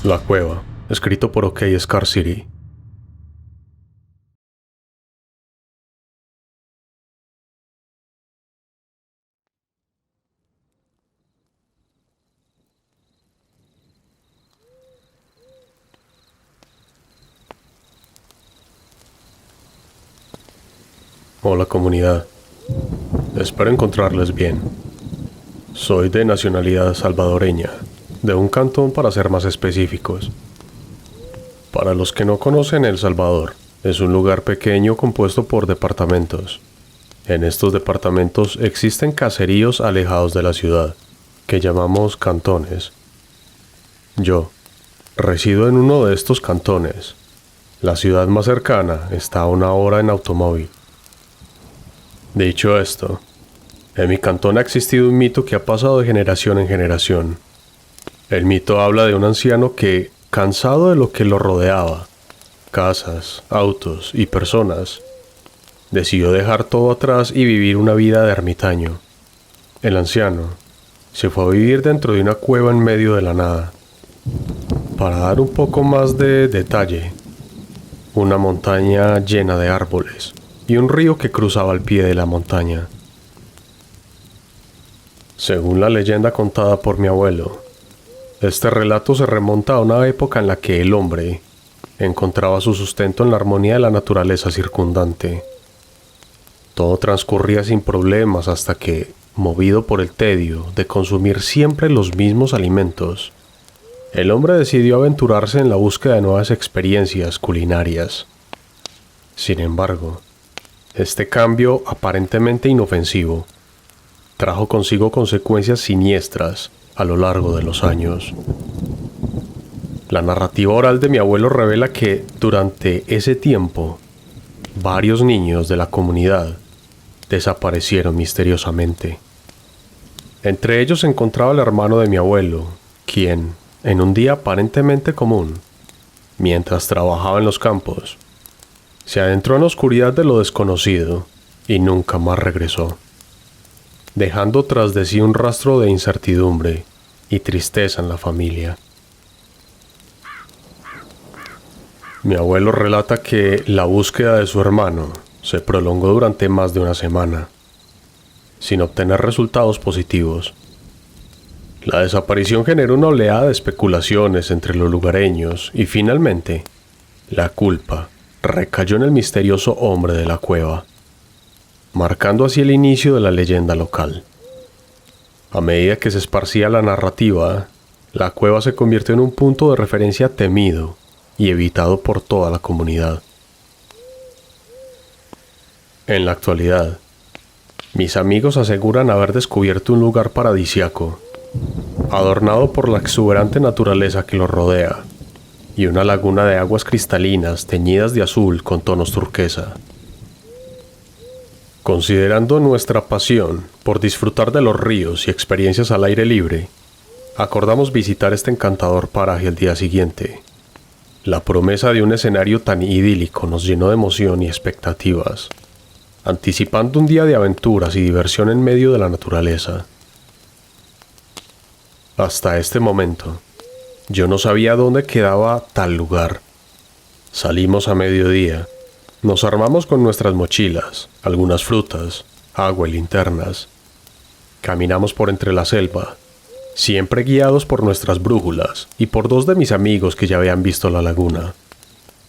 La Cueva, escrito por OK Scarcity. Hola comunidad, espero encontrarles bien. Soy de nacionalidad salvadoreña, de un cantón para ser más específicos. Para los que no conocen, El Salvador es un lugar pequeño compuesto por departamentos. En estos departamentos existen caseríos alejados de la ciudad, que llamamos cantones. Yo resido en uno de estos cantones. La ciudad más cercana está a 1 hora en automóvil. Dicho esto, en mi cantón ha existido un mito que ha pasado de generación en generación. El mito habla de un anciano que, cansado de lo que lo rodeaba, casas, autos y personas, decidió dejar todo atrás y vivir una vida de ermitaño. El anciano se fue a vivir dentro de una cueva en medio de la nada. Para dar un poco más de detalle, una montaña llena de árboles y un río que cruzaba al pie de la montaña. Según la leyenda contada por mi abuelo, este relato se remonta a una época en la que el hombre encontraba su sustento en la armonía de la naturaleza circundante. Todo transcurría sin problemas hasta que, movido por el tedio de consumir siempre los mismos alimentos, el hombre decidió aventurarse en la búsqueda de nuevas experiencias culinarias. Sin embargo, este cambio, aparentemente inofensivo, trajo consigo consecuencias siniestras a lo largo de los años. La narrativa oral de mi abuelo revela que, durante ese tiempo, varios niños de la comunidad desaparecieron misteriosamente. Entre ellos se encontraba el hermano de mi abuelo, quien, en un día aparentemente común, mientras trabajaba en los campos, se adentró en la oscuridad de lo desconocido y nunca más regresó, dejando tras de sí un rastro de incertidumbre y tristeza en la familia. Mi abuelo relata que la búsqueda de su hermano se prolongó durante más de una semana, sin obtener resultados positivos. La desaparición generó una oleada de especulaciones entre los lugareños y finalmente, la culpa recayó en el misterioso hombre de la cueva, marcando así el inicio de la leyenda local. A medida que se esparcía la narrativa, la cueva se convirtió en un punto de referencia temido y evitado por toda la comunidad. En la actualidad, mis amigos aseguran haber descubierto un lugar paradisiaco, adornado por la exuberante naturaleza que lo rodea, y una laguna de aguas cristalinas teñidas de azul con tonos turquesa. Considerando nuestra pasión por disfrutar de los ríos y experiencias al aire libre, acordamos visitar este encantador paraje el día siguiente. La promesa de un escenario tan idílico nos llenó de emoción y expectativas, anticipando un día de aventuras y diversión en medio de la naturaleza. Hasta este momento, yo no sabía dónde quedaba tal lugar. Salimos a mediodía, nos armamos con nuestras mochilas, algunas frutas, agua y linternas. Caminamos por entre la selva, siempre guiados por nuestras brújulas y por 2 de mis amigos que ya habían visto la laguna.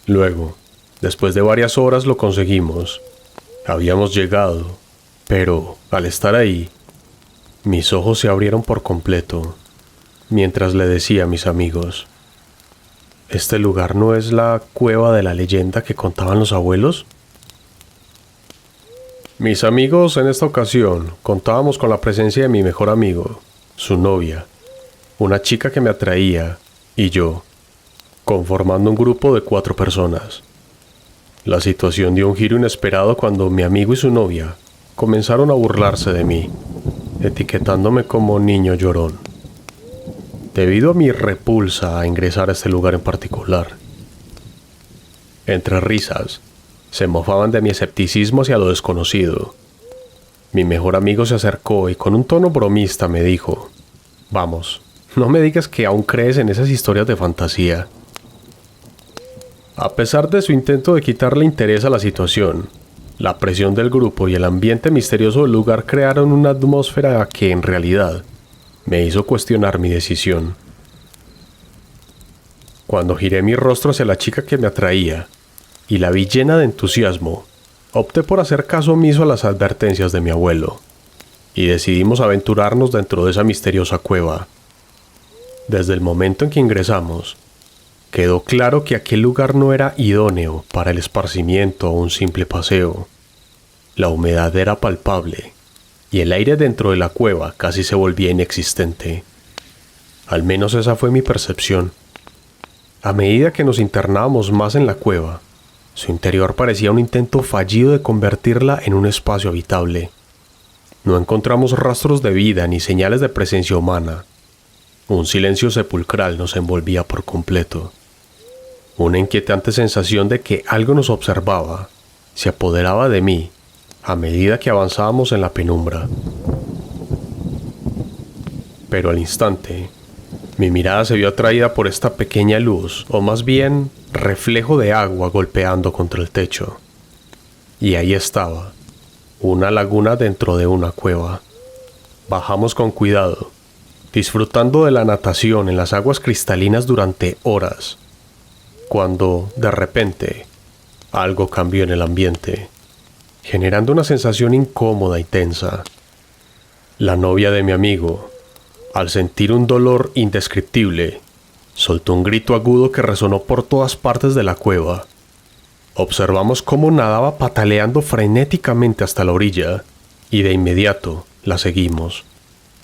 Luego, después de varias horas lo conseguimos. Habíamos llegado, pero al estar ahí, mis ojos se abrieron por completo, mientras le decía a mis amigos: ¿este lugar no es la cueva de la leyenda que contaban los abuelos? Mis amigos en esta ocasión contábamos con la presencia de mi mejor amigo, su novia, una chica que me atraía, y yo, conformando un grupo de 4 personas. La situación dio un giro inesperado cuando mi amigo y su novia comenzaron a burlarse de mí, etiquetándome como niño llorón, debido a mi repulsa a ingresar a este lugar en particular. Entre risas, se mofaban de mi escepticismo hacia lo desconocido. Mi mejor amigo se acercó y con un tono bromista me dijo: «Vamos, No me digas que aún crees en esas historias de fantasía. A pesar de su intento de quitarle interés a la situación, la presión del grupo y el ambiente misterioso del lugar crearon una atmósfera que, en realidad, me hizo cuestionar mi decisión. Cuando giré mi rostro hacia la chica que me atraía y la vi llena de entusiasmo, opté por hacer caso omiso a las advertencias de mi abuelo y decidimos aventurarnos dentro de esa misteriosa cueva. Desde el momento en que ingresamos, quedó claro que aquel lugar no era idóneo para el esparcimiento o un simple paseo. La humedad era palpable y el aire dentro de la cueva casi se volvía inexistente. Al menos esa fue mi percepción. A medida que nos internábamos más en la cueva, su interior parecía un intento fallido de convertirla en un espacio habitable. No encontramos rastros de vida ni señales de presencia humana. Un silencio sepulcral nos envolvía por completo. Una inquietante sensación de que algo nos observaba se apoderaba de mí a medida que avanzábamos en la penumbra. Pero al instante, mi mirada se vio atraída por esta pequeña luz, o más bien reflejo de agua golpeando contra el techo. Y ahí estaba, una laguna dentro de una cueva. Bajamos con cuidado, disfrutando de la natación en las aguas cristalinas durante horas, cuando, de repente, algo cambió en el ambiente, generando una sensación incómoda y tensa. La novia de mi amigo, al sentir un dolor indescriptible, soltó un grito agudo que resonó por todas partes de la cueva. Observamos cómo nadaba pataleando frenéticamente hasta la orilla, y de inmediato la seguimos,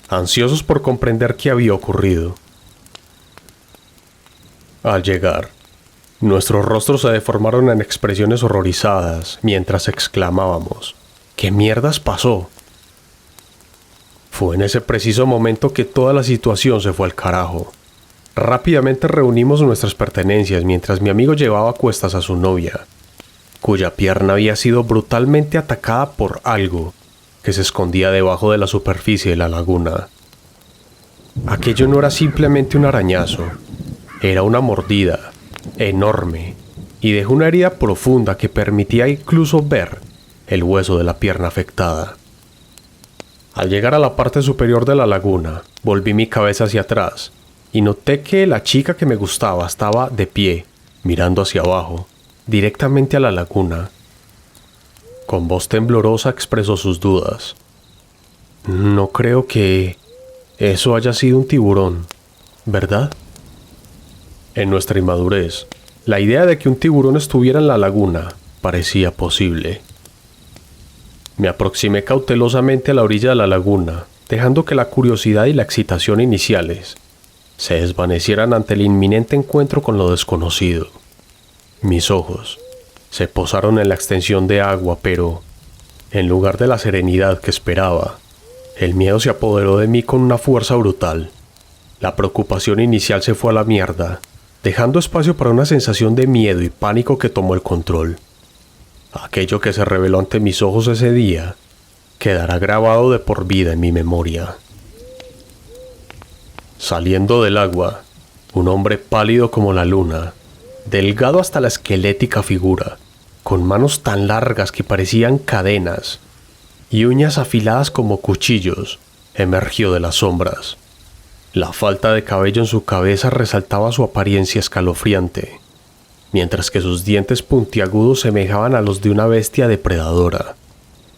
ansiosos por comprender qué había ocurrido. Al llegar, nuestros rostros se deformaron en expresiones horrorizadas mientras exclamábamos: ¿qué mierdas pasó? Fue en ese preciso momento que toda la situación se fue al carajo. Rápidamente reunimos nuestras pertenencias mientras mi amigo llevaba a cuestas a su novia, cuya pierna había sido brutalmente atacada por algo que se escondía debajo de la superficie de la laguna. Aquello no era simplemente un arañazo, era una mordida enorme y dejó una herida profunda que permitía incluso ver el hueso de la pierna afectada. Al llegar a la parte superior de la laguna, volví mi cabeza hacia atrás y noté que la chica que me gustaba estaba de pie, mirando hacia abajo, directamente a la laguna. Con voz temblorosa expresó sus dudas. No creo que eso haya sido un tiburón, ¿verdad? En nuestra inmadurez, la idea de que un tiburón estuviera en la laguna parecía posible. Me aproximé cautelosamente a la orilla de la laguna, dejando que la curiosidad y la excitación iniciales se desvanecieran ante el inminente encuentro con lo desconocido. Mis ojos se posaron en la extensión de agua, pero, en lugar de la serenidad que esperaba, el miedo se apoderó de mí con una fuerza brutal. La preocupación inicial se fue a la mierda, dejando espacio para una sensación de miedo y pánico que tomó el control. Aquello que se reveló ante mis ojos ese día quedará grabado de por vida en mi memoria. Saliendo del agua, un hombre pálido como la luna, delgado hasta la esquelética figura, con manos tan largas que parecían cadenas y uñas afiladas como cuchillos, emergió de las sombras. La falta de cabello en su cabeza resaltaba su apariencia escalofriante, mientras que sus dientes puntiagudos semejaban a los de una bestia depredadora.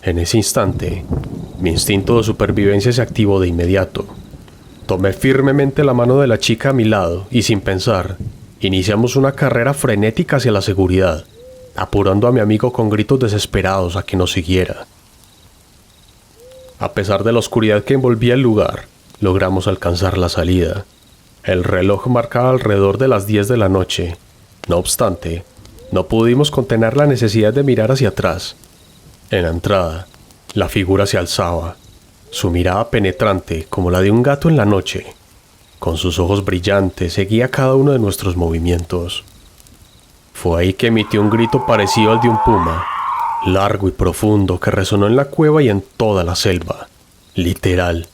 En ese instante, mi instinto de supervivencia se activó de inmediato. Tomé firmemente la mano de la chica a mi lado y, sin pensar, iniciamos una carrera frenética hacia la seguridad, apurando a mi amigo con gritos desesperados a que nos siguiera. A pesar de la oscuridad que envolvía el lugar, logramos alcanzar la salida. El reloj marcaba alrededor de las 10 de la noche. No obstante, no pudimos contener la necesidad de mirar hacia atrás. En la entrada, la figura se alzaba, su mirada penetrante como la de un gato en la noche. Con sus ojos brillantes seguía cada uno de nuestros movimientos. Fue ahí que emitió un grito parecido al de un puma, largo y profundo, que resonó en la cueva y en toda la selva. Literal.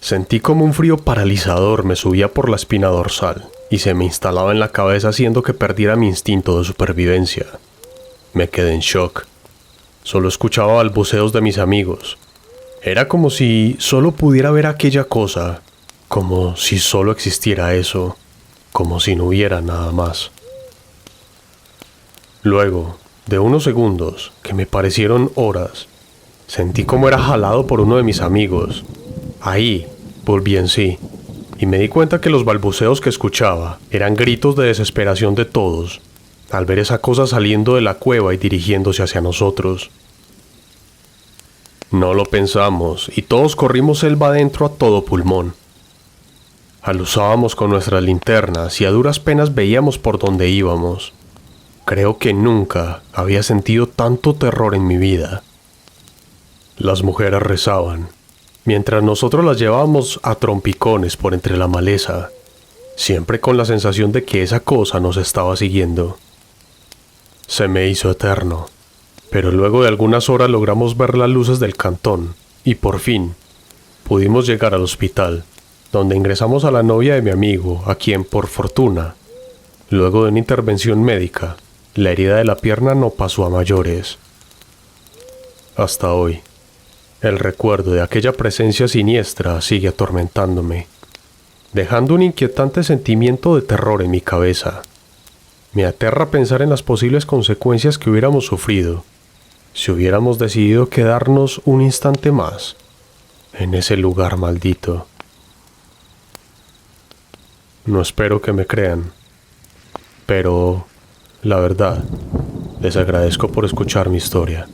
Sentí como un frío paralizador me subía por la espina dorsal y se me instalaba en la cabeza haciendo que perdiera mi instinto de supervivencia. Me quedé en shock. Solo escuchaba balbuceos de mis amigos. Era como si solo pudiera ver aquella cosa, como si solo existiera eso, como si no hubiera nada más. Luego, de unos segundos, que me parecieron horas, sentí como era jalado por uno de mis amigos. Ahí, volví en sí, y me di cuenta que los balbuceos que escuchaba eran gritos de desesperación de todos, al ver esa cosa saliendo de la cueva y dirigiéndose hacia nosotros. No lo pensamos, y todos corrimos selva adentro a todo pulmón. Aluzábamos con nuestras linternas y a duras penas veíamos por dónde íbamos. Creo que nunca había sentido tanto terror en mi vida. Las mujeres rezaban, mientras nosotros las llevábamos a trompicones por entre la maleza, siempre con la sensación de que esa cosa nos estaba siguiendo. Se me hizo eterno, pero luego de algunas horas logramos ver las luces del cantón y por fin pudimos llegar al hospital, donde ingresamos a la novia de mi amigo, a quien, por fortuna, luego de una intervención médica, la herida de la pierna no pasó a mayores. Hasta hoy, el recuerdo de aquella presencia siniestra sigue atormentándome, dejando un inquietante sentimiento de terror en mi cabeza. Me aterra pensar en las posibles consecuencias que hubiéramos sufrido si hubiéramos decidido quedarnos un instante más en ese lugar maldito. No espero que me crean, pero la verdad, les agradezco por escuchar mi historia.